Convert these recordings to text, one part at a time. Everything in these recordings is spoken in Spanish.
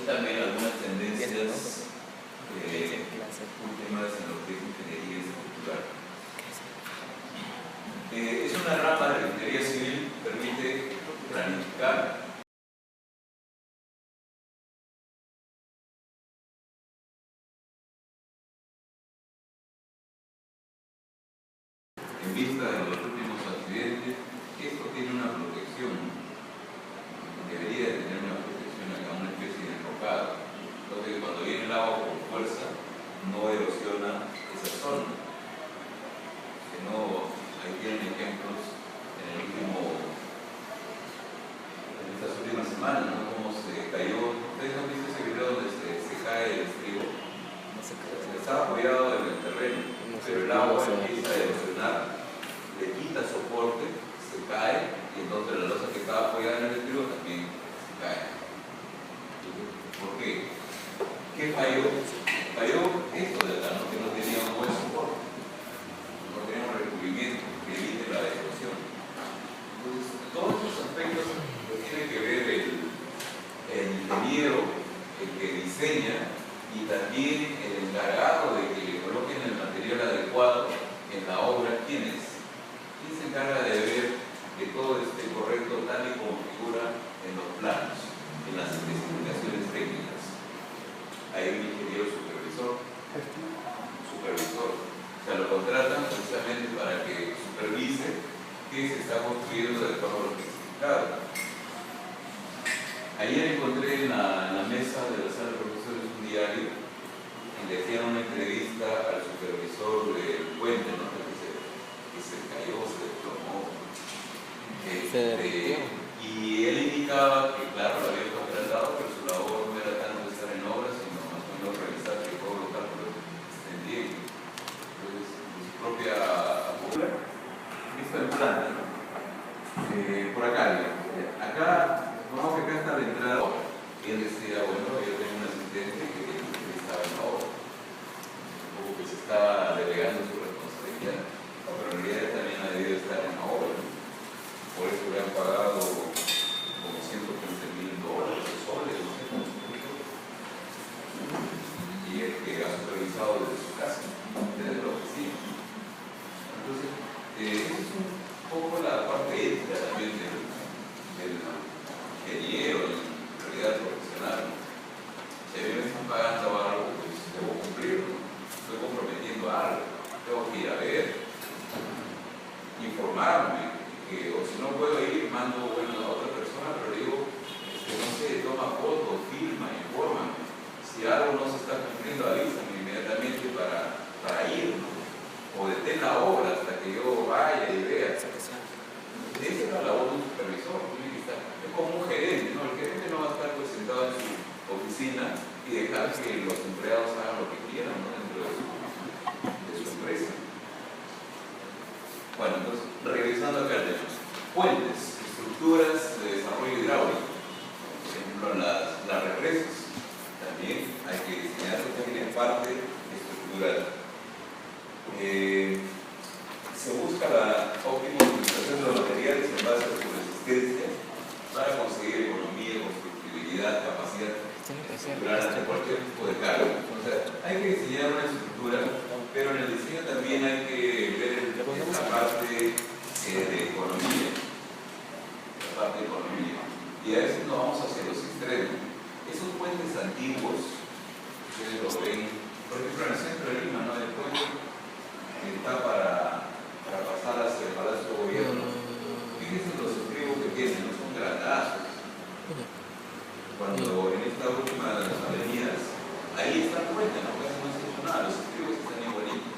también algunas tendencias últimas en lo que es ingeniería estructural. Es una rama de la ingeniería civil que permite planificar en vista de los últimos accidentes. Esto tiene una protección, debería de tener una protección acá, una especie de enrocado, entonces cuando viene el agua con fuerza no erosiona esa zona. Que no, ahí tienen ejemplos en estas últimas semanas, ¿no? Cómo se cayó. Ustedes han visto ese video donde se cae el estribo. Está apoyado en el terreno, pero el agua empieza a erosionar, le quita soporte, se cae, y entonces la losa que estaba apoyada en el estribo también se cae. ¿Por qué? ¿Qué falló? Falló esto de acá, ¿no? Que no tenía un buen soporte, no tenía un recubrimiento que evite la erosión. Entonces, todos estos aspectos pues, tiene que ver el ingeniero, el que diseña, y también el encargado de que le coloquen el material adecuado en la obra. ¿Quién es? ¿Quién se encarga de ver que todo esté correcto tal y como figura en los planos, en las especificaciones técnicas? Hay un ingeniero supervisor. O sea, lo contratan precisamente para que supervise que se está construyendo de acuerdo a lo que es indicado. Ayer encontré en la mesa de la sala de profesores un diario en que hacían una entrevista al supervisor del puente, ¿no? que se cayó, se desplomó. Y él indicaba que, claro, lo había contratado, pero su labor no era tanto estar en obras, sino más o menos revisar que todos los cálculos estén bien. Entonces, en su propia obra, esto en planta, ¿no? Por acá, digamos. Acá, vamos que acá está la entrada. Y él decía, bueno, yo tengo un asistente que estaba en la obra. Como que se estaba delegando su responsabilidad. No, pero en realidad también ha debido estar en la obra, ¿no? Por eso le han pagado como $115,000 soles, no sé cómo se dijo. Y el que ha supervisado desde su casa, desde la oficina. Entonces, esa es un poco la parte ética también del ingeniero, en realidad profesional. Si a mí me están pagando algo, pues debo cumplirlo. Estoy comprometiendo algo. Tengo que ir a ver, informarme, o si no puedo ir, mando a otra persona, pero digo, no sé, toma fotos, filma, infórmame. Si algo no se está cumpliendo, avísame inmediatamente para ir, ¿no? O detén la obra hasta que yo vaya y vea. Esa es la labor de un supervisor, tiene que estar. Es como un gerente, ¿no? El gerente no va a estar pues, sentado en su oficina y dejar que los empleados hagan lo que quieran, ¿no? Dentro de su empresa. Bueno, entonces, regresando acá al tema. Puentes, estructuras de desarrollo hidráulico. Por ejemplo, las represas. También hay que diseñar también en parte estructural. Se busca la óptima utilización de los materiales en base a su resistencia para conseguir economía, constructibilidad, capacidad estructural ante cualquier tipo de carga. O sea, hay que diseñar una estructura, pero en el diseño también hay que ver la parte de economía. La parte de economía. Y a veces nos vamos hacia los extremos. Esos puentes antiguos, ustedes lo ven, por ejemplo en el centro de Lima, ¿no? El puente que está para pasar hacia el Palacio de Gobierno. Fíjense los estribos que tienen, no son grandazos. Cuando en esta última de las avenidas, ahí está el puente, no casi no se hizo nada, los estribos están igualitos.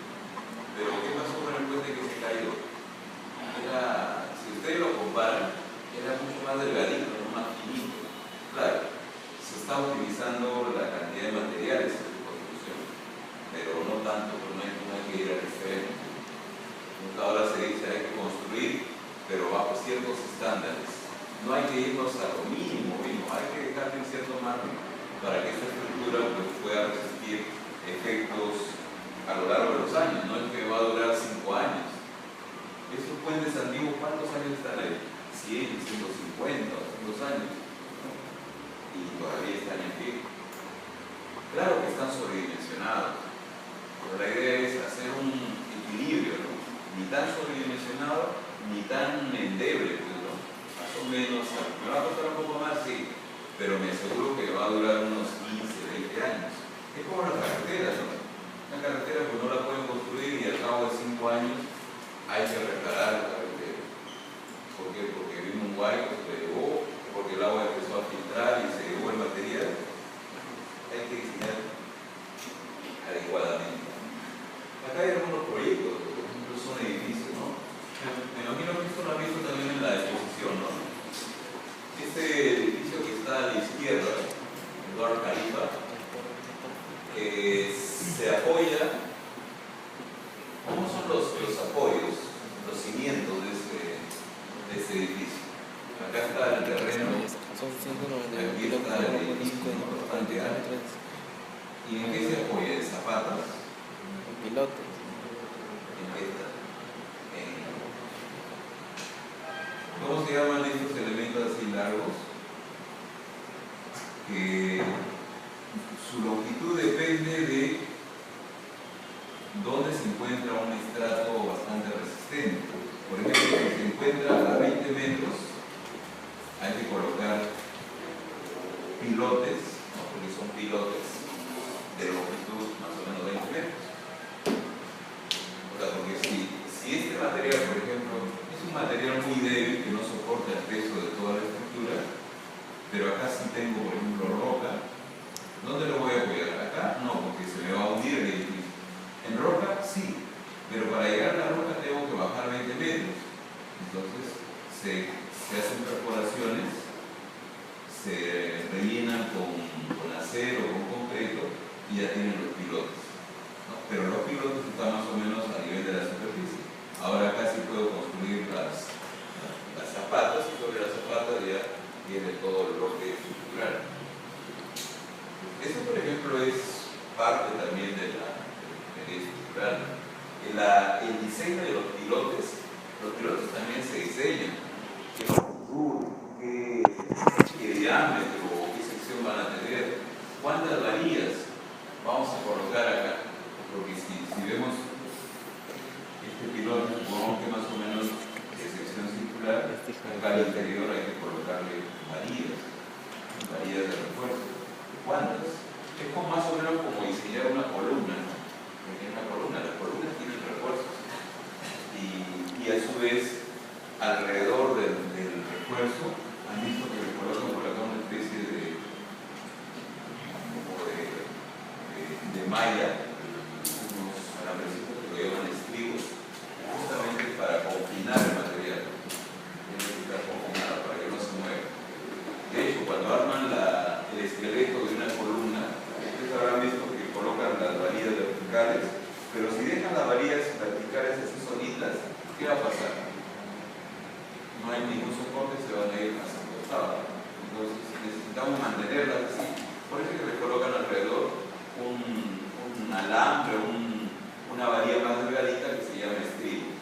Pero ¿qué pasó con el puente que se cayó? Si ustedes lo comparan, era mucho más delgadito, no más finito. Claro, se está utilizando la cantidad de materiales en su construcción, pero no tanto, no hay que ir al extremo. Ahora se dice hay que construir, pero bajo ciertos estándares. No hay que irnos a lo mínimo, hay que dejarle un cierto margen para que esta estructura pues, pueda resistir efectos a lo largo de los años. No es que va a durar 5 años. Estos puentes antiguos, ¿cuántos años están ahí? 100, 150, 200 años. ¿No? Y todavía están en pie. Claro que están sobredimensionados, pero la idea es hacer un equilibrio, ¿no? Ni tan sobredimensionado, ni tan endeble, ¿no? Más o menos, me va a costar un poco más, sí, pero me aseguro que va a durar unos 15, 20 años. Es como las carreteras, ¿no? Una carretera pues no la pueden construir y al cabo de 5 años hay que reparar la carretera. ¿Por qué? Porque vino un huaico, se le llevó, porque el agua empezó a filtrar y se llevó el material. Hay que diseñar adecuadamente. Acá hay algunos proyectos, por ejemplo, son edificios, ¿no? Me imagino que esto lo han visto también en la exposición, ¿no? Este edificio que está a la izquierda, el Burj Khalifa, se apoya. ¿Cómo son los apoyos, los cimientos de este edificio? Acá está el terreno, aquí está el edificio bastante alto. ¿Y en qué se apoya? ¿En zapatas? En pilotes. ¿En qué está? ¿Cómo se llaman estos elementos así largos? Que su longitud depende de dónde se encuentra un estrato bastante resistente. Por ejemplo, si se encuentra a 20 metros, hay que colocar pilotes, ¿no? Porque son pilotes de longitud más o menos 20 metros. O sea, porque si este material, por ejemplo, es un material muy débil que no soporta el peso de toda la estructura, pero acá sí tengo, por ejemplo, roca, ¿dónde lo voy a apoyar? ¿Acá? No, porque se me va a hundir el edificio. En roca, sí, pero para llegar a la roca tengo que bajar 20 metros. Entonces, se hacen perforaciones, se rellenan con acero o con concreto y ya tienen los pilotes, ¿no? Pero los pilotes están más o menos a nivel de la superficie. Ahora acá sí puedo construir las zapatas y sobre las zapatas ya tiene todo el bloque estructural. Eso, por ejemplo, es parte también de la ingeniería estructural. El diseño de los pilotes también se diseñan. ¿Qué longitud, qué diámetro, qué sección van a tener? ¿Cuántas varillas vamos a colocar acá? Porque si vemos este piloto, supongamos que más o menos es sección circular, acá al interior hay que colocarle varillas de refuerzo. ¿Cuántas? Es como más o menos como diseñar una columna, ¿no? Porque en una columna, las columnas tienen refuerzos y a su vez alrededor del refuerzo han visto que le colocan por acá una especie de malla, unos alambrecitos que lo llaman estribos, justamente para confinar el material. Tiene que estar confinado para que no se mueva. De hecho, cuando arman el esqueleto de una columna, ustedes habrán visto que colocan las varillas verticales, pero si dejan las varillas verticales así solitas, ¿qué va a pasar? No hay ningún soporte, se van a ir hacia el costado. Entonces necesitamos mantenerlas así. Por eso es que le colocan alrededor un alambre, una varilla más delgadita que se llama estribo,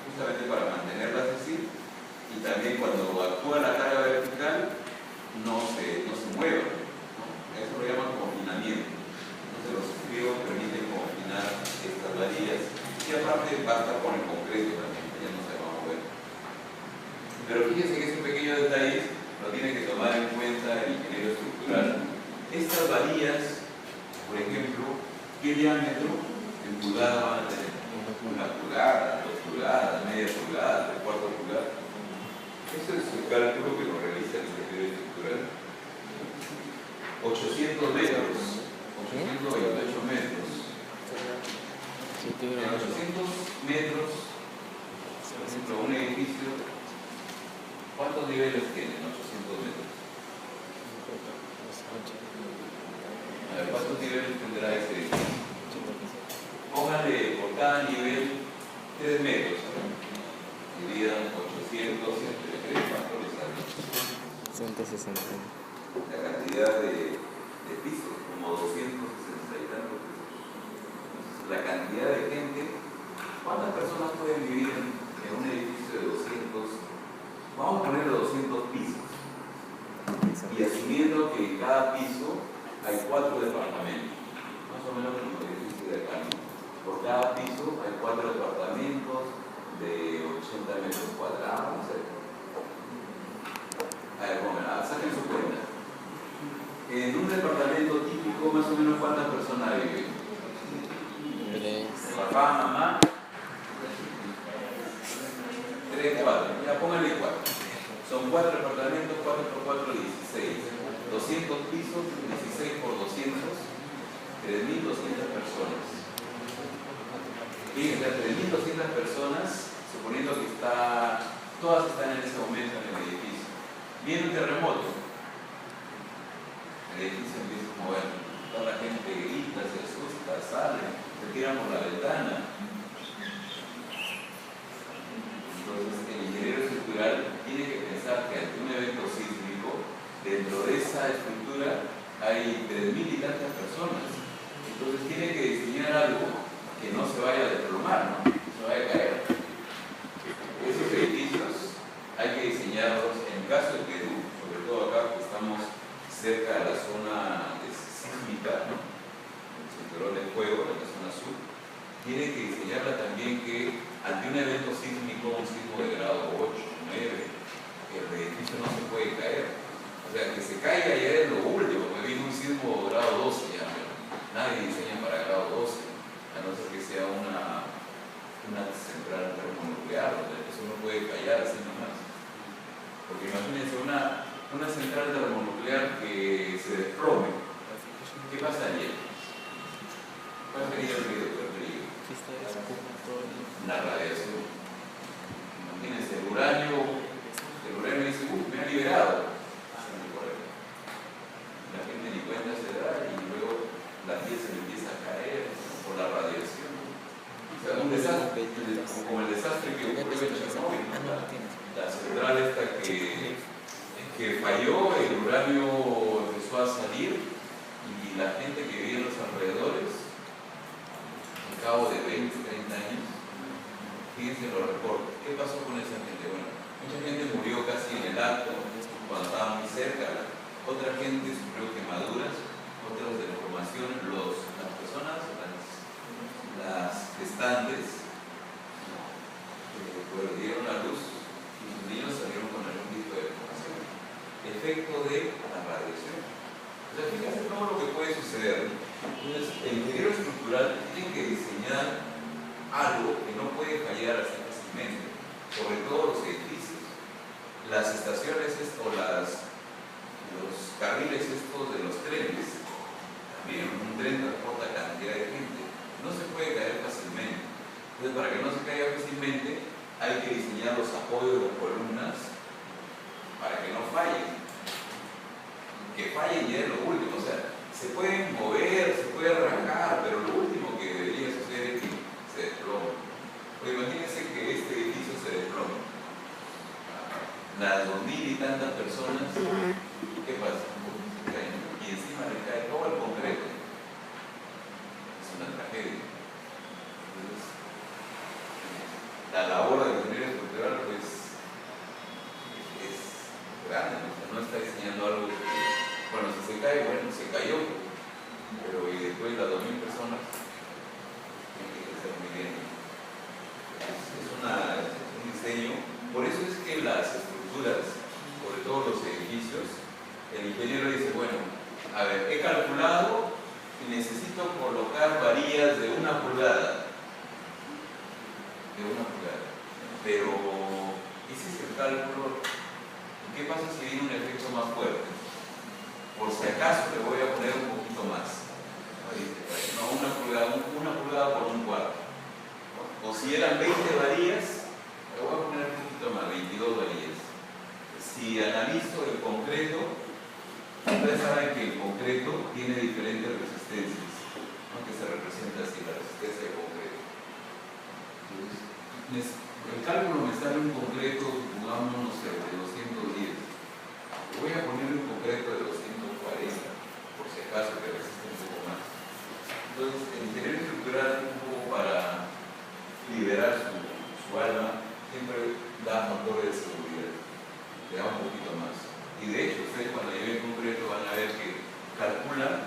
justamente para mantenerlas así. Y también cuando actúa la carga vertical, no se mueva, ¿no? Eso lo llaman confinamiento. Entonces los estribos permiten confinar estas varillas y aparte basta con el concreto también, ya no se va a mover. Pero fíjense que ese pequeño detalle lo tiene que tomar en cuenta el ingeniero estructural. Estas varillas, por ejemplo, ¿qué diámetro en pulgada van a tener? Una pulgada, 2 pulgadas, media pulgada, 3/4 pulgada. Ese es el cálculo que lo realiza el ingeniero estructural. 800 metros, 828 metros. En 800 metros, por ejemplo, un edificio, ¿cuántos niveles tiene en 800 metros? A ver, ¿cuántos niveles tendrá este edificio? Póngale por cada nivel 3 metros. Dividan 800 entre 3, ¿cuánto les sale? 160. La cantidad de pisos, como 260 y tantos pisos. Entonces, la cantidad de gente, ¿cuántas personas pueden vivir en un edificio de 200? Vamos a ponerle 200 pisos. Y asumiendo que cada piso hay 4 departamentos, más o menos como el edificio de acá, ¿no? Por cada piso hay 4 departamentos de 80 metros cuadrados, no sé. A ver, bueno, saquen su cuenta. En un departamento típico, más o menos, ¿cuántas personas viven? 3. Papá, mamá. 3, 4. Ya pónganle 4. Son 4 departamentos, 4 por 4, 16. 200 pisos, 16 por 200, 3.200 personas. Fíjense, 3.200 personas, suponiendo que todas están en ese momento en el edificio. Viene un terremoto. El edificio empieza a mover. Toda la gente grita, se asusta, sale, se tiran por la ventana. Entonces, el ingeniero estructural tiene que pensar que ante un evento sísmico, dentro de esa estructura hay 3.000 y tantas personas. Entonces, tiene que diseñar algo que no se vaya a desplomar, ¿no? Se vaya a caer. Esos edificios hay que diseñarlos, en el caso de Perú, sobre todo acá que estamos cerca de la zona sísmica, ¿no? El cinturón de fuego, en la zona sur, tiene que diseñarla también que ante un evento sísmico, un sismo de grado 8, 9, el edificio no se puede caer. O sea, que se caiga ya es lo último, porque viene un sismo de grado 12 ya, pero nadie diseña para grado 12, a no ser que sea una central termonuclear, donde eso no puede fallar así nomás. Porque imagínense una central termonuclear que se desplome. ¿Qué pasaría? ¿Cuál sería el peligro? La radiación. Imagínense, el uranio dice, me ha liberado. La gente ni cuenta se da y luego la piel se le empieza a caer por la radiación. O sea, un desastre, como el desastre que ocurrió en Chernobyl, la central esta que falló, el uranio empezó a salir y la gente que vivía en los alrededores, al cabo de 20, 30 años, fíjense los reportes. ¿Qué pasó con esa gente? Bueno, mucha gente murió casi en el acto, cuando estaba muy cerca. Otra gente sufrió quemaduras, otras deformaciones. Las personas, las gestantes, pues dieron a luz y sus niños salieron con algún tipo de deformación. Efecto de la radiación. O sea, fíjense todo lo que puede suceder. Entonces, el ingeniero estructural tiene que diseñar algo que no puede fallar así fácilmente, sobre todo los edificios. Las estaciones o los carriles estos de los trenes, también un tren transporta cantidad de gente, no se puede caer fácilmente. Entonces, para que no se caiga fácilmente, hay que diseñar los apoyos de las columnas para que no fallen. Que fallen ya es lo último, o sea, se pueden mover, se puede arrancar, pero lo último que debería suceder es que se desplome. Pues imagínense que este edificio se desplome. Las 2.000 y tantas personas, ¿qué pasa? Y encima le cae todo el concreto. Es una tragedia. Entonces, la labor del ingeniero estructural pues es grande, ¿no? O sea, no está diseñando algo que, bueno, si se cae, bueno, se cayó, pero y después las 2.000 personas tienen que ser muy bien. Es un diseño. Por eso es que las estructuras, sobre todo los edificios, el ingeniero dice, bueno, a ver, he calculado y necesito colocar varillas de 1 pulgada. Pero hice el cálculo, ¿qué pasa si viene un efecto más fuerte? Por si acaso le voy a poner un poquito más. No, 1 pulgada por 1/4. O si eran 20 varillas, le voy a poner un poquito más, 22 varillas. Si analizo el concreto, ustedes saben que el concreto tiene diferentes resistencias, ¿no? Que se representa así, la resistencia del concreto. Entonces, el cálculo me sale un concreto, supongamos, no sé, de 210. Voy a ponerle un concreto de 240, por si acaso que resiste un poco más. Entonces, el ingeniero estructural, un poco para liberar su alma, siempre da factores de seguridad, le da un poquito más. Y de hecho, ustedes cuando lleven concreto van a ver que calculan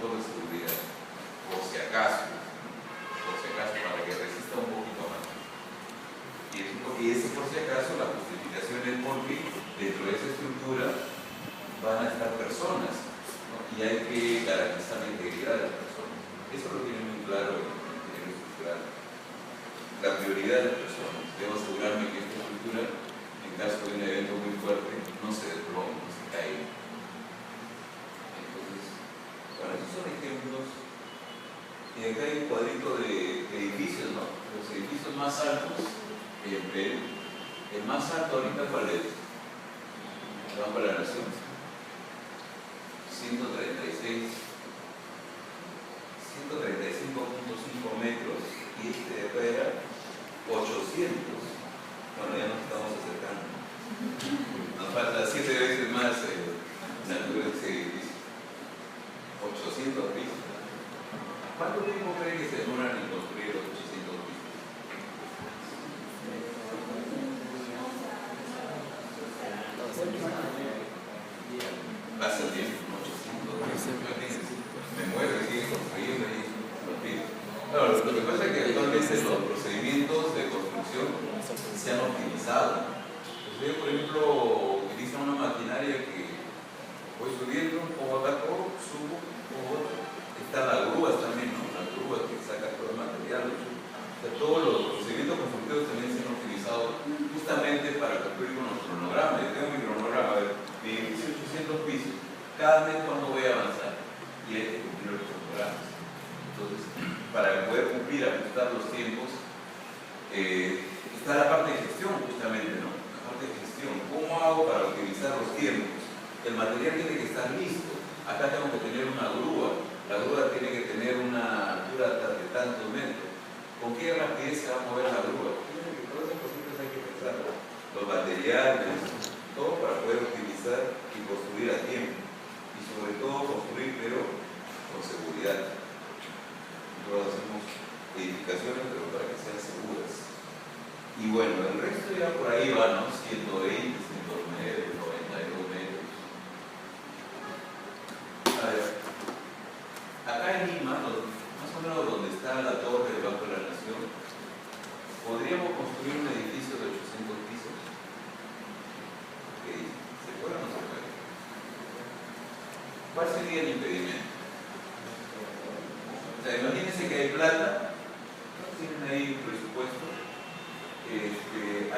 factor de seguridad, por si acaso, para que resista un poquito más. Y ese por si acaso, la justificación es porque dentro de esa estructura van a estar personas, ¿no? Y hay que garantizar la integridad de las personas. Eso lo tiene muy claro el ingeniero estructural. La prioridad de las personas. Debo asegurarme que esta estructura, en caso de un evento muy fuerte, no se desplome, no se caiga. Entonces, bueno, esos son ejemplos. Y acá hay un cuadrito de edificios, ¿no? Los edificios más altos en Perú. El más alto ahorita, ¿cuál es? El Banco de la Nación. 135.5 metros, y este de acá era 800. Bueno, ya nos estamos acercando. Nos falta 7 veces más la altura de ese edificio. 800 pisos. ¿Cuánto tiempo creen que se demoran en construir los 800 pisos? Pasa el tiempo, 800 pisos. Me muero y sigue construyendo ahí los pisos. Claro, lo que pasa es que actualmente los procedimientos de construcción se han optimizado. Ustedes, por ejemplo, utilizan una maquinaria que voy subiendo, pongo acá todo, subo, pongo otro. Están las grúas también, ¿no? Las grúas que sacan todo el material. O sea, todos los procedimientos constructivos también se han utilizado justamente para construir con los cronogramas. Yo tengo mi cronograma de edificio 800 pisos. Cada mes cuando voy a avanzar y hay que cumplir los cronogramas. Entonces, para poder cumplir, ajustar los tiempos, está la parte de gestión justamente, ¿no? La parte de gestión. ¿Cómo hago para optimizar los tiempos? El material tiene que estar listo. Acá tengo que tener una grúa. La grúa tiene que tener una altura de tantos metros. ¿Con qué rapidez se va a mover la grúa? Todas esas cositas hay que pensar. Los materiales, todo para poder optimizar y construir a tiempo. Y sobre todo construir, pero con seguridad. Nosotros hacemos edificaciones, pero para que sean seguras. Y bueno, el resto ya por ahí va, ¿no? 120, 109, 92 metros. A ver, acá en Lima, más o menos donde está la torre del Banco de la Nación, ¿podríamos construir un edificio de 800 pisos? ¿Se puede o no se puede? ¿Cuál sería el impedimento? O sea, imagínense que hay plata, tienen ahí un presupuesto,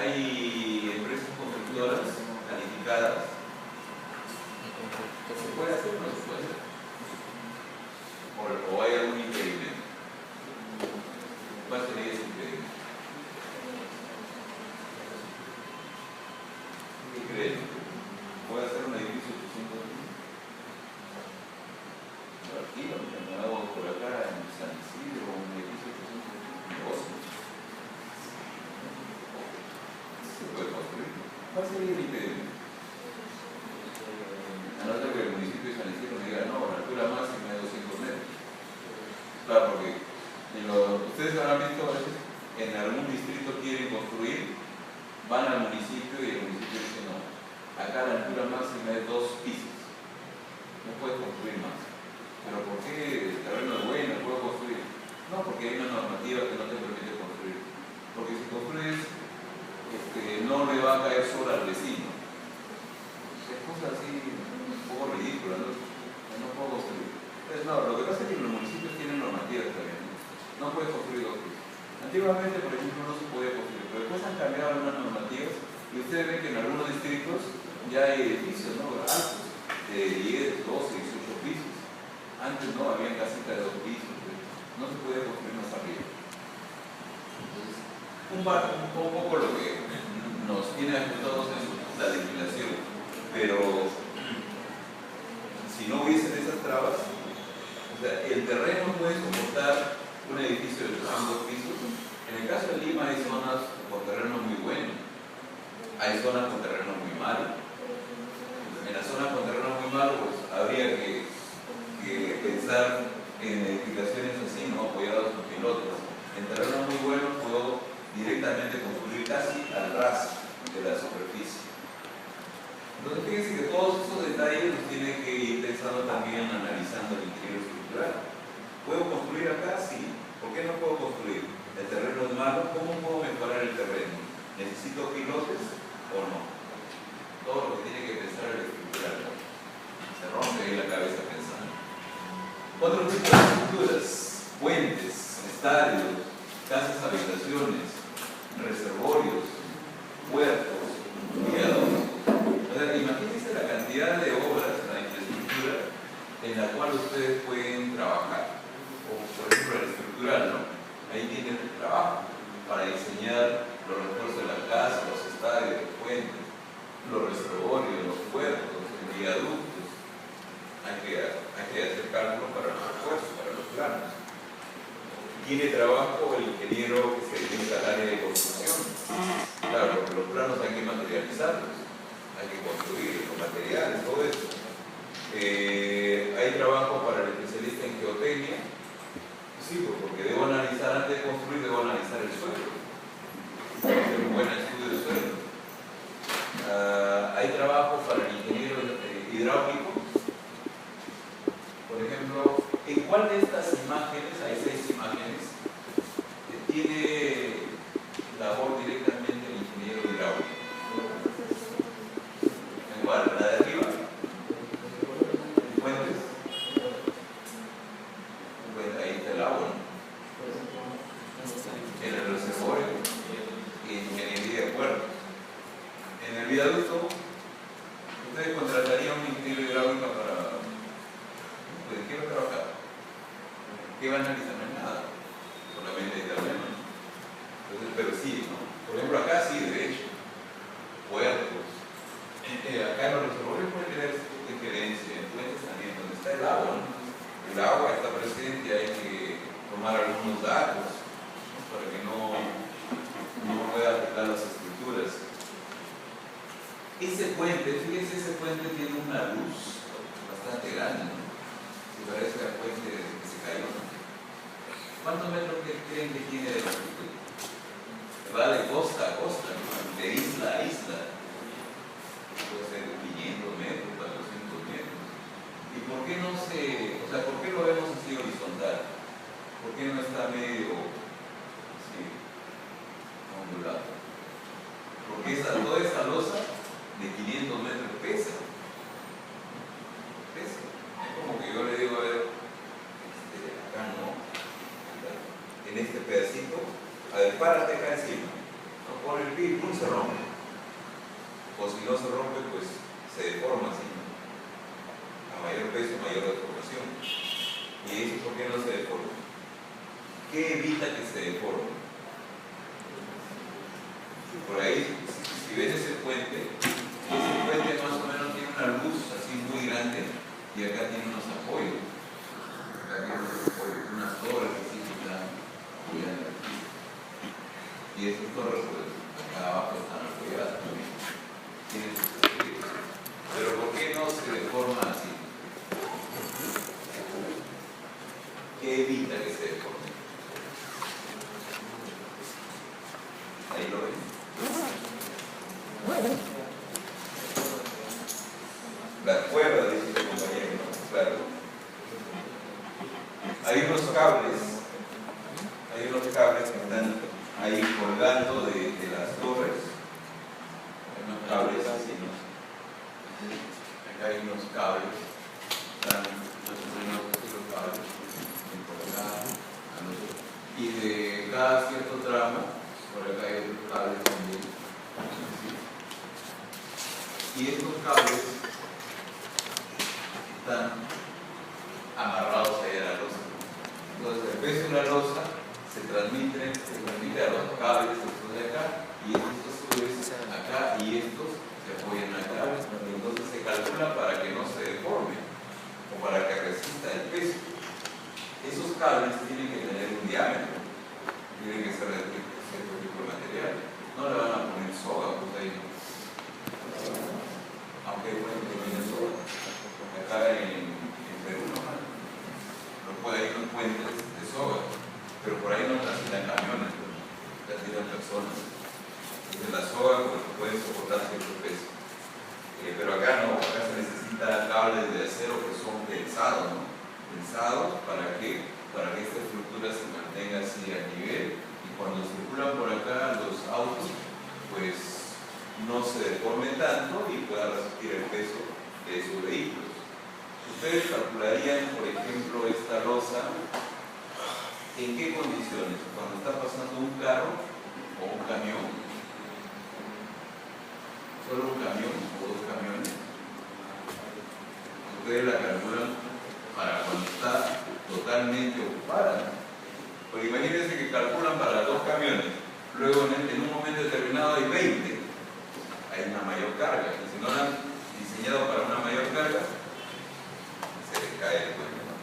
hay empresas constructoras calificadas. ¿Se puede hacer o no se puede hacer? ¿O hay algún impedimento? ¿Cuál sería ese impedimento? ¿Qué creen? ¿Puede hacer un edificio de 800 pisos? Aquí, me hago por acá en San Isidro, un edificio de 800 pisos. Se puede construir. ¿Cuál sería el impedimento? A no ser que el municipio de San Isidro me diga, no, la altura máxima es 200 metros. Claro, porque ustedes habrán visto a veces en algún distrito quieren construir, van al municipio y el municipio dice no, acá la altura máxima es 2 pisos, no puedes construir más. Pero ¿por qué el terreno es bueno, puedo construir? No, porque hay una normativa que no te permite construir. Porque si construyes, no le va a caer solo al vecino. Es cosa así un poco ridícula, ¿no? No puedo construir. Entonces, no, lo que pasa es que los municipios tienen normativas también. No puedes construir 2 pisos. Antiguamente, por ejemplo, no se podía construir, pero después han cambiado algunas normativas y ustedes ven que en algunos distritos ya hay edificios, ¿no? Altos, de 10, 12, 18 pisos. Antes no, había casitas de 2 pisos, no se podía construir más arriba. Entonces, un poco lo que nos tiene ajustados es la legislación, pero si no hubiesen esas trabas, o sea, el terreno puede soportar un edificio de 800 pisos. En el caso de Lima hay zonas con terreno muy bueno, hay zonas con terreno muy malo. En las zonas con terreno muy malo, pues habría que pensar en edificaciones así, ¿no? Apoyadas con pilotes. En terreno muy bueno puedo directamente construir casi al ras de la superficie. Entonces fíjense que todos esos detalles los tiene que ir pensando también analizando el interior estructural. ¿Puedo construir acá? Sí. ¿Por qué no puedo construir? ¿El terreno es malo? ¿Cómo puedo mejorar el terreno? ¿Necesito pilotes o no? Todo lo que tiene que pensar el estructural, ¿no? Se rompe ahí la cabeza pensando. Otro tipo de estructuras: puentes, estadios, casas habitaciones, reservorios, puertos, viaductos. O sea, imagínense la cantidad de obras, la infraestructura en la cual ustedes pueden trabajar. O por ejemplo el estructural, ¿no? Ahí tienen el trabajo para diseñar los refuerzos de la casa, los estadios, los puentes, los reservorios, los puertos, los viaductos. Hay que hacer cálculos para los refuerzos, para los planos. Tiene trabajo el ingeniero que se dedica al área de construcción. Claro, porque los planos hay que materializarlos, hay que construir los materiales, todo eso. Hay trabajo para el especialista en geotecnia. Sí, porque debo analizar, antes de construir, debo analizar el suelo. Hacer un buen estudio del suelo. Hay trabajo para el ingeniero hidráulico. Por ejemplo, ¿en cuál de estas imágenes, hay 6 imágenes, tiene labor directamente el ingeniero hidráulico? ¿En cuál? ¿La de arriba? ¿Puentes? Pues ahí está el agua, ¿no? En el reservorio y ingeniería de puertos. En el viaducto, ustedes contratarían un ingeniero hidráulico para... Pues, ¿qué va a trabajar? ¿Qué va a analizar? No es nada, solamente el terreno. Entonces, pero sí, ¿no? Por ejemplo, acá sí, de hecho, puertos. Acá en los reservorios puede tener diferencia, en puentes también, donde está el agua, ¿no? El agua está presente, hay que tomar algunos datos, ¿no? Para que no pueda afectar las estructuras. Ese puente, fíjense, ese puente tiene una luz bastante grande, ¿no? Se parece al puente que se cayó, ¿no? ¿Cuántos metros creen que tiene de longitud? Va de costa a costa, ¿no? De isla a isla. Puede ser 500 metros, 400 metros. ¿Y por qué no se, o sea, por qué lo vemos así horizontal? ¿Por qué no está medio así, ondulado? Porque toda esa losa de 500 metros pesa. Pesa. Es como que yo le digo, a ver, acá no, en este pedacito, a ver, párate acá encima. No pone el pie y pum, se rompe. O si no se rompe, pues se deforma así. A mayor peso, mayor deformación. ¿Y eso por qué no se deforma? ¿Qué evita que se deforme? Por ahí, si ven ese puente más o menos tiene una luz así muy grande y acá tiene unos apoyos. Acá tiene unos apoyos, unas torres así que están apoyando aquí. Y esas torres, pues, acá abajo están apoyadas también. Tienen sus estrellas. Pero ¿por qué no se deforma así? ¿Qué evita que se deforme? Ahí lo ven. La cuerda, dice el compañero, claro. Hay unos cables que están ahí colgando de las torres. Hay unos cables así, ¿no? Acá hay unos cables, están más o menos los cables por acá, y de cada cierto tramo, por acá hay otros cables también. Y estos cables están amarrados ahí a la losa. Entonces el peso de la losa se transmite a los cables estos de acá, y estos subes acá y estos se apoyan acá. Entonces se calcula para que no se deforme o para que resista el peso. Esos cables tienen que tener un diámetro, tienen que ser de cierto tipo de material. No le van a poner soga, pues ahí no. Aunque hay buenos que tienen soga. Acá en Perú no puede ir los puentes de soga, pero por ahí no transitan camiones, transitan personas. Entonces la soga pues, puede soportar cierto peso. pesado, ¿no? Pensado para que esta estructura se mantenga así a nivel y cuando circulan por acá los autos, pues no se deforme tanto y pueda resistir el peso de esos vehículos. Ustedes calcularían, por ejemplo, esta losa, ¿en qué condiciones? Cuando está pasando un carro o un camión, solo un camión o dos camiones, ustedes la calculan para cuando está totalmente ocupada. Porque imagínense que calculan para dos camiones, luego en un momento determinado hay 20, hay una mayor carga, y si no la han diseñado para una mayor carga, se les cae el cuello, ¿no?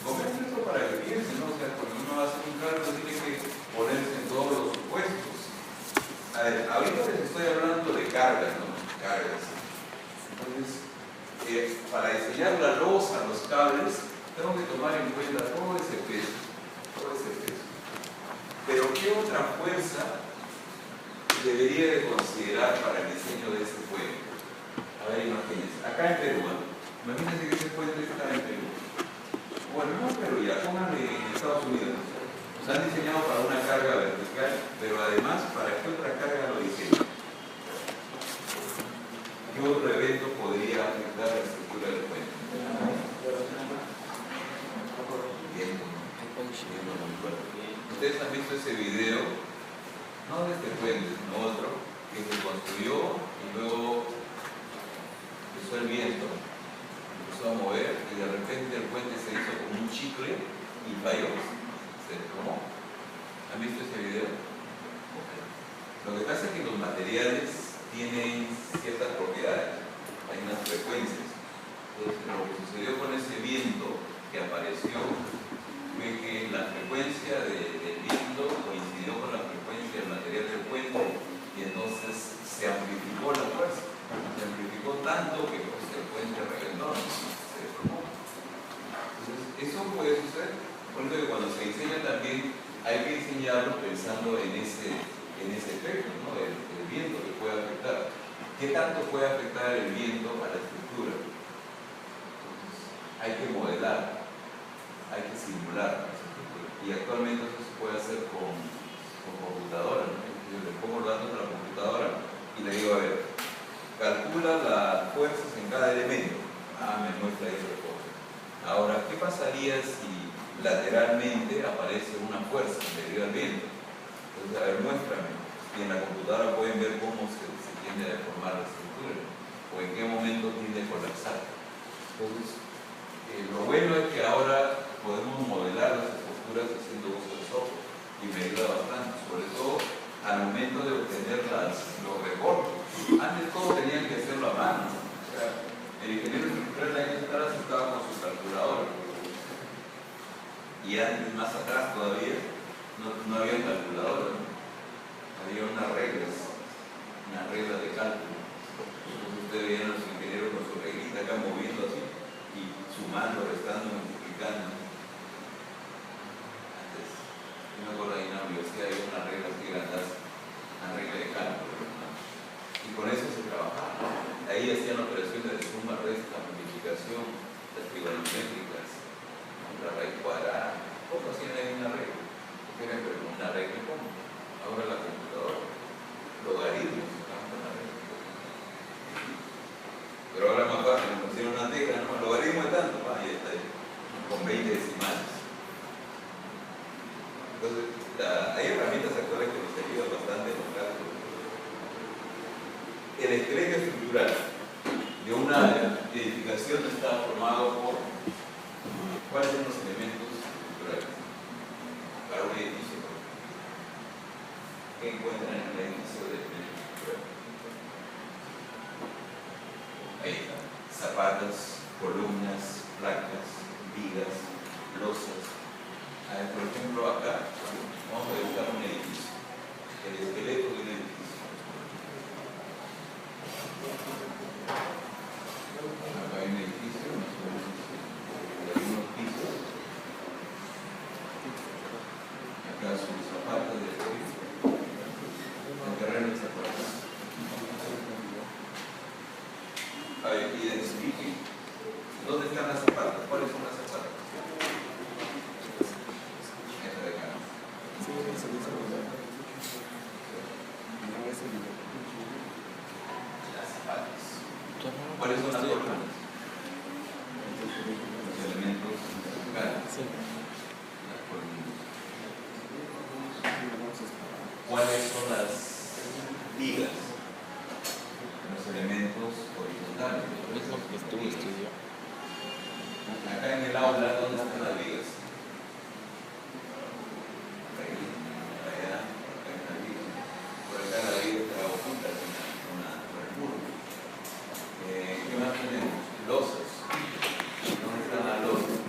Comenten esto para que piensen, ¿no? O sea, cuando uno hace un cálculo tiene que ponerse en todos los supuestos. A ver, ahorita les estoy hablando de cargas, ¿no? Cargas. Entonces, para diseñar la losa, los cables, tengo que tomar en cuenta todo ese peso, Pero ¿qué otra fuerza debería de considerar para el diseño de este puente? A ver, imagínense, acá en Perú, imagínense que este puente está en Perú. Bueno, no en Perú, ya pónganle en Estados Unidos. Lo han diseñado para una carga vertical, pero además, ¿para qué otra carga lo diseñan? ¿Qué otro evento podría afectar la estructura del puente? Bien, ustedes han visto ese video, no de este puente, sino otro, que se construyó y luego empezó el viento, empezó a mover y de repente el puente se hizo como un chicle y falló, se desplomó. ¿Han visto ese video? Okay. Lo que pasa es que los materiales tienen ciertas propiedades, hay unas frecuencias. Entonces, lo que sucedió con ese viento que apareció fue que la frecuencia del viento coincidió con la frecuencia del material del puente y entonces se amplificó la fuerza. Se amplificó tanto que pues, el puente reventó, se deformó. Entonces, eso puede suceder. Por eso que cuando se diseña también hay que diseñarlo pensando en ese efecto, ¿no? El viento que puede afectar. ¿Qué tanto puede afectar el viento a la estructura? Entonces, hay que modelar, hay que simular esa estructura. Y actualmente eso se puede hacer con computadora, ¿no? Yo le pongo los datos a la computadora y le digo, a ver, calcula las fuerzas en cada elemento. Me muestra ahí el código. Ahora, ¿qué pasaría si lateralmente aparece una fuerza debido al viento? Entonces, a ver, muéstrame. Y en la computadora pueden ver cómo se tiende a deformar la estructura o en qué momento tiende a colapsar. Entonces, lo bueno es que ahora podemos modelar las estructuras haciendo uso de software y me ayuda bastante, sobre todo al momento de obtener los recortes. Antes todo tenían que hacerlo a mano. O sea, el ingeniero estructural de años atrás estaba con su calculadora. Y antes, más atrás todavía, no había calculadora, ¿no? Había unas reglas de cálculo. Entonces ustedes veían a los ingenieros con su reglita acá moviendo así y sumando, restando, multiplicando. Antes, yo me acuerdo ahí en la universidad había una regla así grandes, una regla de cálculo, ¿no? Y con eso se trabajaba. Ahí hacían operaciones de suma, resta, multiplicación, las trigonométricas, la raíz cuadrada, ¿cómo hacían ahí una regla? Era una regla común. Ahora la computadora, logaritmos, pero ahora más fácil, me pusieron una tecla, ¿no? Logaritmo de tanto, ya está ahí, con 20 decimales. Entonces, hay herramientas actuales que nos ayudan bastante en los cálculos. El esqueleto estructural de una edificación está formado por ¿cuáles son los elementos estructurales para un edificio? ¿Qué encuentran en el edificio de estructural? Ahí está. Zapatas, columnas, placas, vigas, losas. A ver, por ejemplo, acá vamos a dibujar un edificio. El esqueleto de un edificio. Acá hay un edificio, hay unos pisos. Acá sus zapatos de edificio. El terreno de zapatos. A ver, identifiquen ¿Dónde están las zapatas? ¿Cuáles son las zapatas? Esta de acá. Las zapatas. ¿Cuáles son las columnas? Los elementos verticales. Las columnas. ¿Cuáles son las vigas? Los elementos horizontales. Lo mismo que tú estudió. Acá en el aula, ¿dónde están las vigas? Ahí, allá, acá en la viga. Por acá la viga está oculta, es una muro. ¿Qué más tenemos? Losas. ¿Dónde están las losas?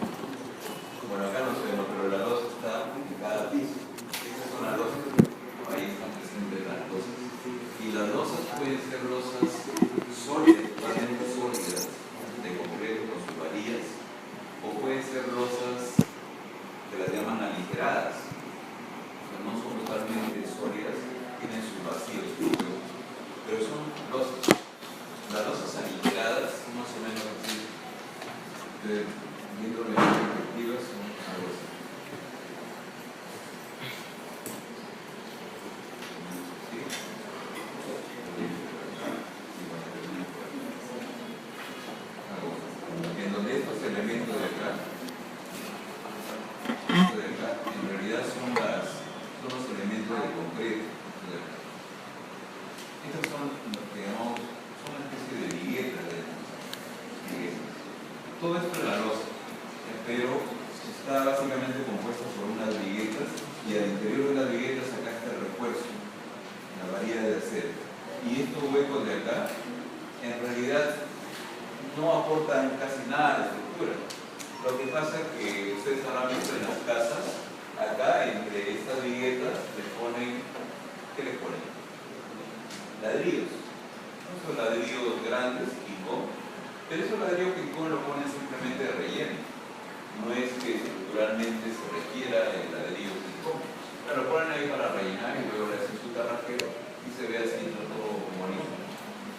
Bueno, acá no se ve, pero la losa está en cada piso. Estas son las losas. Ahí están presentes las losas. Y las losas pueden ser losas sólidas, totalmente sólidas, de concreto con sus varillas, o pueden ser losas que las llaman aligeradas. O sea, no son totalmente sólidas, tienen sus vacíos, pero son losas. Las losas aligeradas, más o menos así, viéndolo en perspectiva, son algo así. En donde estos elementos de acá, en realidad son los elementos de concreto. Estos son los que llamamos, son una especie de viguetas. Todo esto es la losa, pero está básicamente compuesto por unas viguetas y al interior de las viguetas acá está el refuerzo, la varilla de acero. Y estos huecos de acá, en realidad, no aportan casi nada a la estructura. Lo que pasa es que ustedes habrán visto en las casas, acá entre estas viguetas les ponen, ¿qué les ponen? Ladrillos. No son ladrillos grandes, quicón, pero esos ladrillos quicón lo ponen simplemente de relleno. No es que estructuralmente se requiera el ladrillo quicón. Pero lo ponen ahí para rellenar y luego le hacen su tarrajero y se ve así todo bonito.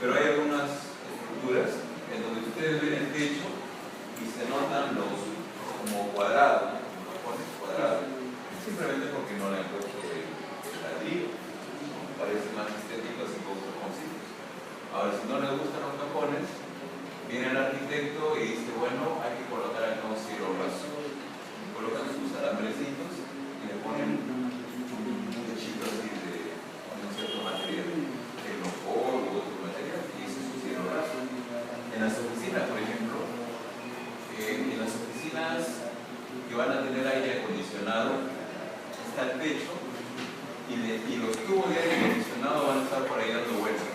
Pero hay algunas estructuras en donde ustedes ven el techo y se notan los como cuadrados, simplemente porque no le han puesto el ladrillo. Parece más estético así con cajoncitos. Ahora, si no les gustan los cajones, viene el arquitecto y dice, bueno, hay que colocar acá un cielo raso. Colocan sus alambrecitos y le ponen un techito así de un cierto material, tecnopol u otro material, y ese es un cielo raso. En las oficinas, por ejemplo, en las oficinas que van a tener aire acondicionado, está el techo y los tubos de aire acondicionado van a estar por ahí dando vueltas.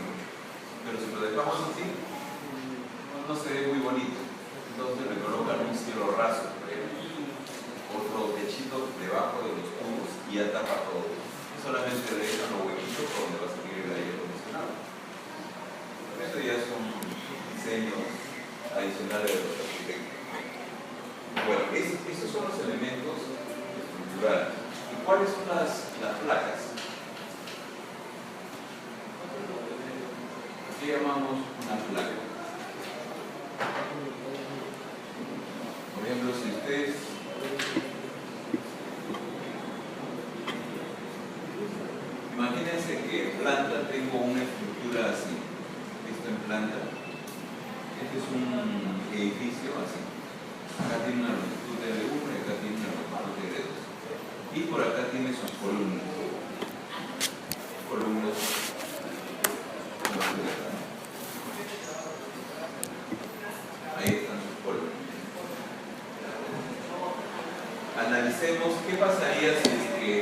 Pero si lo dejamos así, no se ve muy bonito. Entonces le colocan un cielo raso, otro techito debajo de los tubos y ya tapa todo. Y solamente le dejan los huequitos donde va a salir el aire acondicionado. Eso ya son diseños adicionales de los arquitectos. Bueno, esos son los elementos estructurales. ¿Y cuáles son las placas? ¿Qué llamamos una placa? Por ejemplo, si ustedes imagínense que en planta tengo una estructura así. Esto en planta. Este es un edificio así. Acá tiene una longitud de L1 y acá tiene una longitud de L2. Y por acá tiene sus columnas. Columnas. Ahí están sus columnas. Analicemos qué pasaría si es que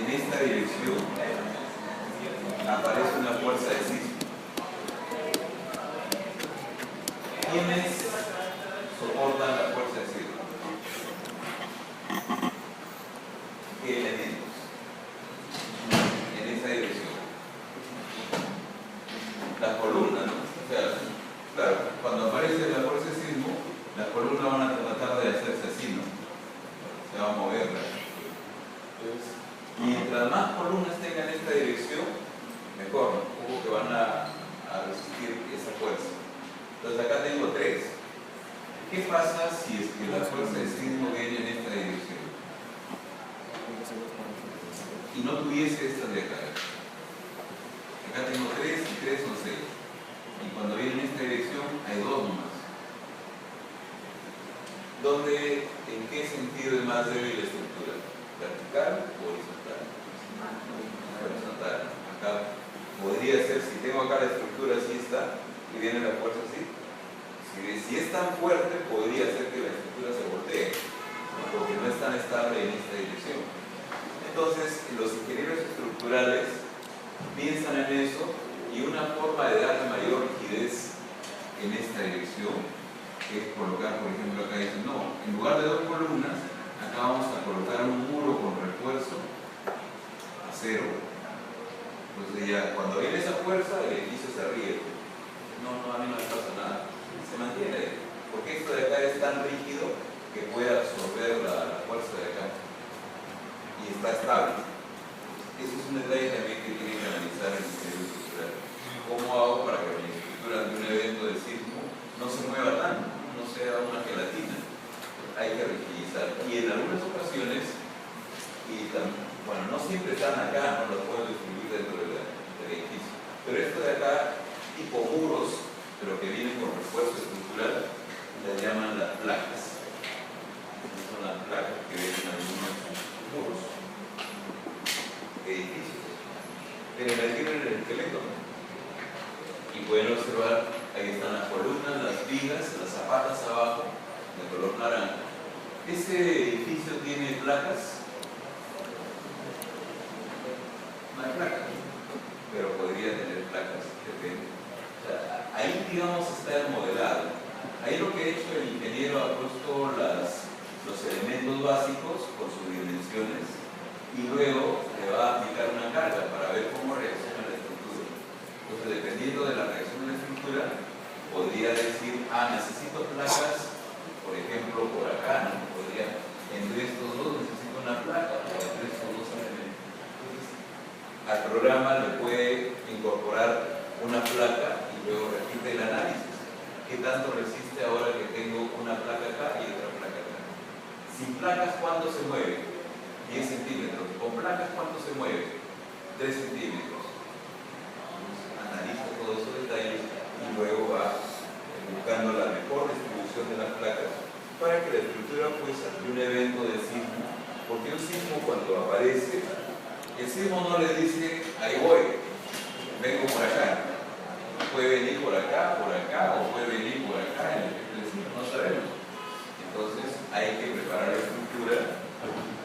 en esta dirección aparece una fuerza de sismo. ¿Quiénes soportan la fuerza de sismo? ¿Qué elementos? En esa dirección. Las columnas, ¿no? O sea, claro, cuando aparece la fuerza de sismo, las columnas van a tratar de hacerse así, ¿no? Se va a mover. Entonces, mientras más columnas tengan esta dirección, mejor, ¿no? Como que van a resistir esa fuerza. Entonces acá tengo 3. ¿Qué pasa si es que la fuerza de sismo viene en esta dirección y no tuviese estas de acá? Acá tengo 3 y 3 son 6. Y cuando viene en esta dirección hay 2 nomás. ¿En qué sentido es más débil la estructura? ¿Vertical o horizontal? Horizontal. Acá podría ser, si tengo acá la estructura así está, y viene la fuerza así. Si es tan fuerte, podría ser que la estructura se voltee, ¿no? Porque no es tan estable en esta dirección. Entonces, los ingenieros estructurales piensan en eso, y una forma de darle mayor rigidez en esta dirección es colocar, por ejemplo, acá dicen, no, en lugar de 2 columnas, acá vamos a colocar un muro con refuerzo acero. Entonces ya, cuando viene esa fuerza, el edificio se ríe. No, a mí no me pasa nada. Se mantiene ahí, porque esto de acá es tan rígido que puede absorber la fuerza de acá. Y está estable. Ese es un detalle también que tiene que analizar el ingeniero estructural. ¿Cómo hago para que mi estructura ante un evento de sismo no se mueva tanto, no sea una gelatina? Hay que rigidizar. Y en algunas ocasiones, no siempre están acá, no los puedo distribuir dentro del edificio. Pero esto de acá, tipo muros, pero que vienen con refuerzo estructural, las llaman las placas. Son las placas que vienen en algunos muros, edificios. Pero ahí tienen el esqueleto, ¿no? Y pueden observar, ahí están las columnas, las vigas, las zapatas abajo, de color naranja. ¿Ese edificio tiene placas? No hay placas, pero podría tener placas, depende. O sea, ahí, digamos, está el modelado. Ahí lo que ha hecho el ingeniero ha puesto los elementos básicos con sus dimensiones y luego le va a aplicar una carga para ver cómo reacciona la estructura. Entonces, dependiendo de la reacción de la estructura, podría decir, necesito placas, por ejemplo, por acá, ¿no? Podría, entre estos dos necesito una placa, o entre estos dos elementos. Entonces, al programa le puede incorporar una placa y luego repite el análisis. ¿Qué tanto resiste ahora que tengo una placa acá y otra placa acá? Sin placas, ¿cuánto se mueve? 10 centímetros. Con placas, ¿cuánto se mueve? 3 centímetros. Analiza todos esos detalles y luego va buscando la mejor distribución de las placas para que la estructura pues ante un evento de sismo, porque un sismo cuando aparece, el sismo no le dice ahí voy, vengo por acá, puede venir por acá o puede venir por acá, en el efecto de sismo, no sabemos. Entonces hay que preparar la estructura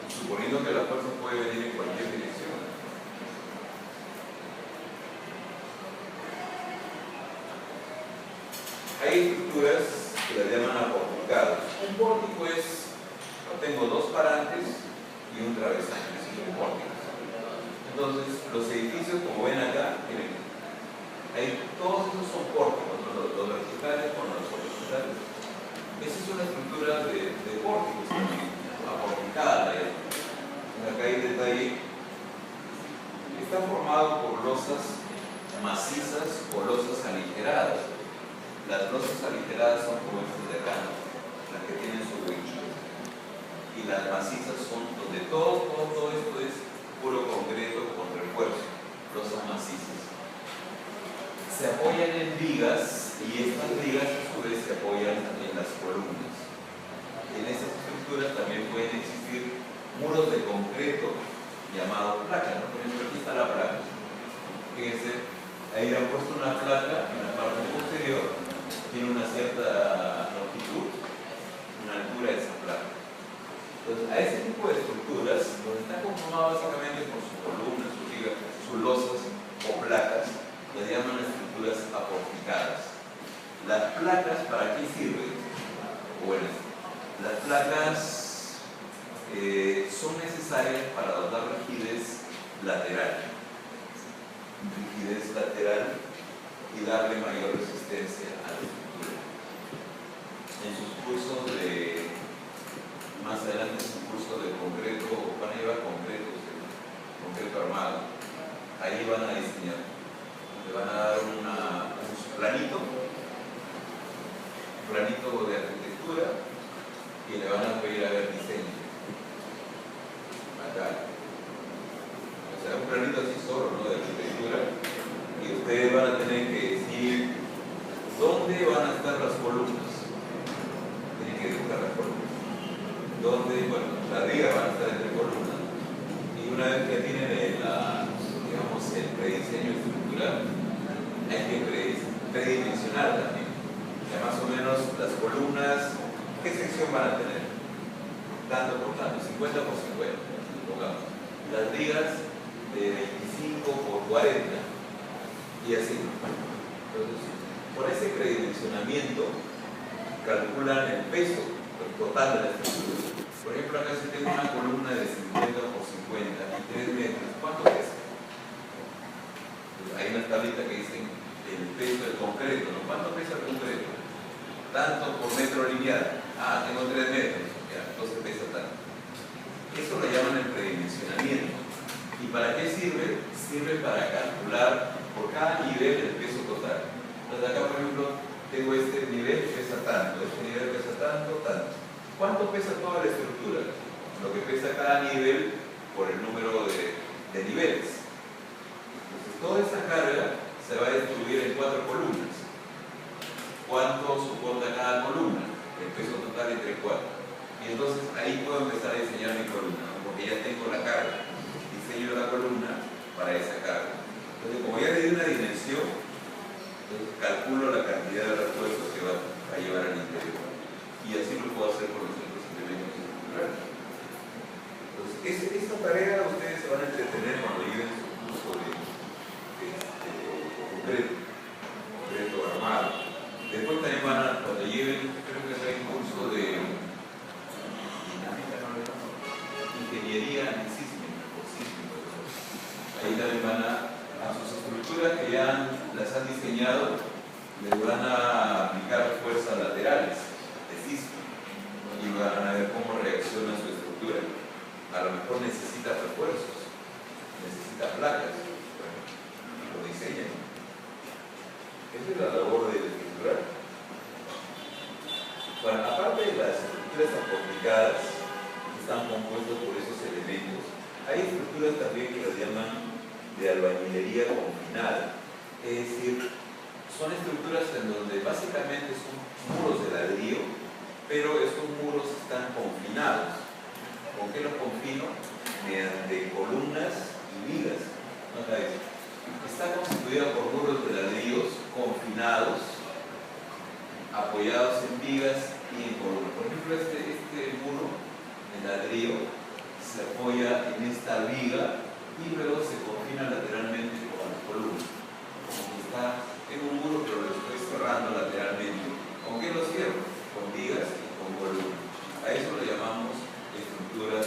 suponiendo que la fuerza puede venir en cualquier dirección. Hay estructuras que las llaman aporticados. Un pórtico es, tengo 2 parantes y un travesaño, eso es un pórtico. Entonces, los edificios, como ven acá, miren, todos esos son pórticos, los verticales con los horizontales. Esa es una estructura de pórticos también, aporticada. Acá hay detalle. Está formado por losas macizas o losas aligeradas. Las losas aligeradas son como estas de acá, ¿no? Las que tienen su huequito. Y las macizas son donde todo esto es puro concreto con refuerzo, losas macizas. Se apoyan en vigas y estas vigas a su vez se apoyan en las columnas. En estas estructuras también pueden existir muros de concreto llamados placas, ¿no? Por ejemplo, aquí está la placa. Fíjense, ahí le han puesto una placa en la parte posterior. Tiene una cierta longitud, una altura de esa placa. Entonces, a ese tipo de estructuras, donde está conformado básicamente por sus columnas, sus vigas, sus losas o placas, las llaman estructuras aporticadas. ¿Las placas para qué sirven? Bueno, las placas son necesarias para dar rigidez lateral. Rigidez lateral y darle mayor resistencia a la estructura. En sus cursos más adelante en su curso de concreto, van a llevar concreto armado, ahí van a diseñar, le van a dar un planito de arquitectura estructura y le van a pedir a ver diseño. Acá. O sea, un planito así solo, ¿no? De arquitectura. Y ustedes van a tener que decir dónde van a estar las columnas. Tienen que dibujar las columnas. Dónde, bueno, las vigas van a estar entre columnas. Y una vez que tienen digamos, el prediseño estructural, hay que predimensionar también. Ya más o menos las columnas, ¿qué sección van a tener? Tanto por tanto, 50 por 50, pongamos. Las vigas de 25 por 40 y así. Entonces, por ese predimensionamiento calculan el peso total de la estructura. Por ejemplo, acá si tengo una columna de 50 por 50 y 3 metros, ¿cuánto pesa? Pues hay una tablita que dice el peso del concreto, ¿no? ¿Cuánto pesa el concreto? Tanto por metro lineal. Ah, tengo 3 metros, ya, entonces pesa tanto. Eso lo llaman el predimensionamiento. ¿Y para qué sirve? Sirve para calcular por cada nivel el peso total. Entonces acá, por ejemplo, tengo este nivel que pesa tanto, este nivel pesa tanto, tanto. ¿Cuánto pesa toda la estructura? Lo que pesa cada nivel por el número de niveles. Entonces toda esa carga se va a distribuir en 4 columnas. ¿Cuánto soporta cada columna? El peso total entre 4. Y entonces ahí puedo empezar a diseñar mi columna, ¿no? Porque ya tengo la carga. Diseño la columna para esa carga. Entonces, como ya le di una dimensión, entonces calculo la cantidad de refuerzos que va a llevar al interior. Y así lo puedo hacer con los otros elementos estructurales. Entonces, esta tarea ustedes se van a entretener cuando lleven su curso de concreto armado. Después también van a, cuando lleven, creo que hay un curso de ingeniería sísmica o sísmica. Ahí también van a sus estructuras que ya las han diseñado, les van a aplicar fuerzas laterales de sismo y van a ver cómo reacciona su estructura. A lo mejor necesita refuerzos, necesita placas, bueno, y lo diseñan. Esa es la labor del estructural. Bueno, aparte de las estructuras tan complicadas que están compuestas por esos elementos, hay estructuras también que las llaman de albañilería confinada. Es decir, son estructuras en donde básicamente son muros de ladrillo, pero esos muros están confinados. ¿Con qué los confino? Mediante columnas y vigas. ¿No sabes? Está constituida por muros de ladrillos confinados, apoyados en vigas y en columnas. Por ejemplo, este muro de ladrillo se apoya en esta viga y luego se confina lateralmente con las columnas. Como que está en un muro, pero lo estoy cerrando lateralmente. ¿Con qué lo cierro? Con vigas y con columnas. A eso lo llamamos estructuras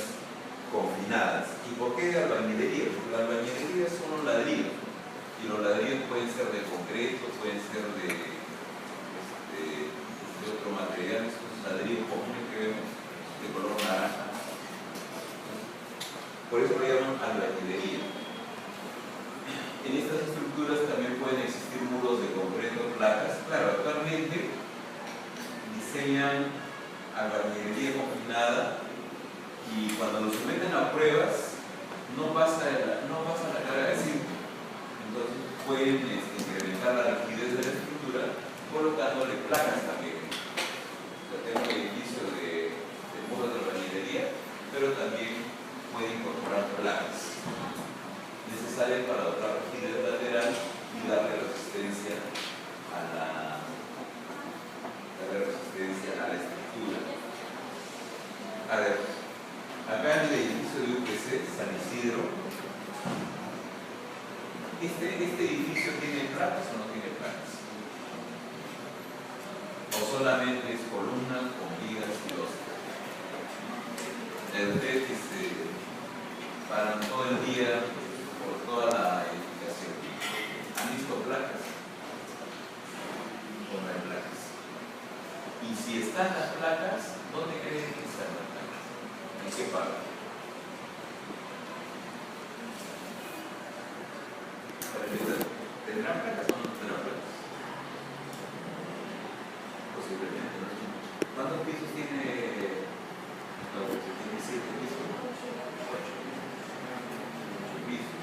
confinadas. ¿Y por qué de albañilería? Porque la albañilería son los ladrillos. Y los ladrillos pueden ser de concreto, pueden ser de otro material, estos ladrillos comunes que vemos de color naranja. Por eso lo llaman albañilería. En estas estructuras también pueden existir muros de concreto, placas. Claro, actualmente diseñan albañilería confinada y cuando lo someten a pruebas no pasa la carga de zinc. Entonces pueden incrementar la rigidez de la estructura colocándole placas también. O sea, tengo un edificio de muros de albañilería, pero también puede incorporar placas necesarias para dotar rigidez lateral y darle resistencia a la estructura. A ver, acá en el edificio de UPC, San Isidro, ¿este edificio tiene placas o no tiene placas? ¿O solamente es columnas con vigas y losas? Ustedes que se paran todo el día por toda la edificación, ¿han visto placas? ¿O no hay placas? Y si están las placas, ¿dónde creen que están las placas? ¿En qué parte? ¿Tendrán placas o no tendrán placas? Posiblemente no. ¿Cuántos pisos tiene? No, tiene 7 pisos. 8 pisos.